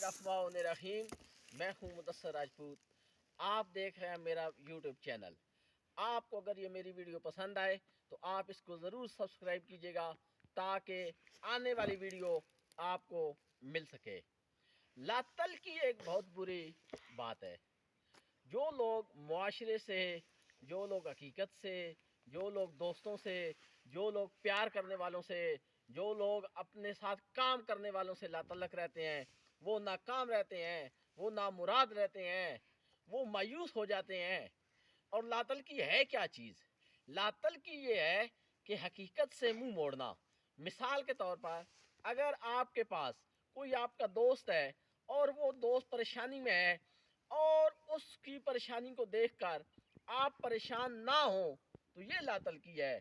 बिस्मिल्लाहिर्रहमानिर्रहीम। मैं हूं मुदस्सर राजपूत। आप देख रहे हैं मेरा यूट्यूब चैनल। आपको अगर ये मेरी वीडियो पसंद आए तो आप इसको ज़रूर सब्सक्राइब कीजिएगा ताकि आने वाली वीडियो आपको मिल सके। लातल की एक बहुत बुरी बात है। जो लोग मुआशरे से, जो लोग हकीकत से, जो लोग दोस्तों से, जो लोग प्यार करने वालों से, जो लोग अपने साथ काम करने वालों से लातल्लक रहते हैं, वो नाकाम रहते हैं, वो नामुराद रहते हैं, वो मायूस हो जाते हैं। और लातल की है क्या चीज़? लातल की ये है कि हकीकत से मुंह मोड़ना। मिसाल के तौर पर अगर आपके पास कोई आपका दोस्त है और वो दोस्त परेशानी में है और उसकी परेशानी को देखकर आप परेशान ना हो तो ये लातलकी है।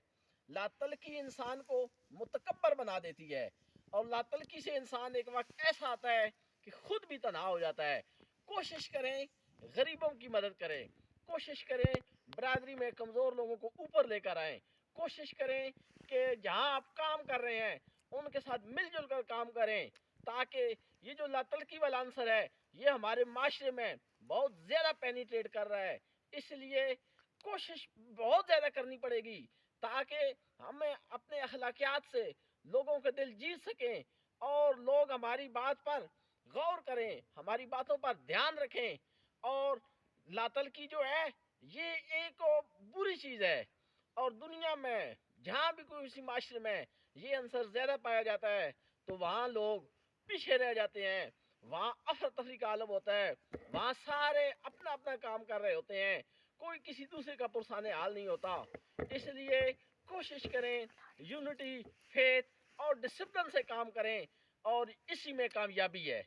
लातलकी इंसान को मुतकब्बर बना देती है और लातलकी से इंसान एक वक्त ऐसा आता है कि खुद भी तन्हा हो जाता है। कोशिश करें गरीबों की मदद करें, कोशिश करें बरादरी में कमज़ोर लोगों को ऊपर लेकर आएँ, कोशिश करें कि जहाँ आप काम कर रहे हैं उनके साथ मिलजुल कर काम करें ताकि ये जो लातलकी वाला आंसर है ये हमारे माशरे में बहुत ज़्यादा पेनिट्रेट कर रहा है। इसलिए कोशिश बहुत ज़्यादा करनी पड़ेगी ताकि हमें अपने अखलाकियात से लोगों के दिल जीत सकें और लोग हमारी बात पर गौर करें, हमारी बातों पर ध्यान रखें। और लातलकी जो है ये एक बुरी चीज़ है और दुनिया में जहाँ भी कोई किसी माशरे में ये अंसर ज़्यादा पाया जाता है तो वहाँ लोग पीछे रह जाते हैं, वहाँ अफरा तफरी का आलम होता है, वहाँ सारे अपना अपना काम कर रहे होते हैं, कोई किसी दूसरे का पुरसाने हाल नहीं होता। इसलिए कोशिश करें यूनिटी, फेथ और डिसिप्लिन से काम करें और इसी में कामयाबी है।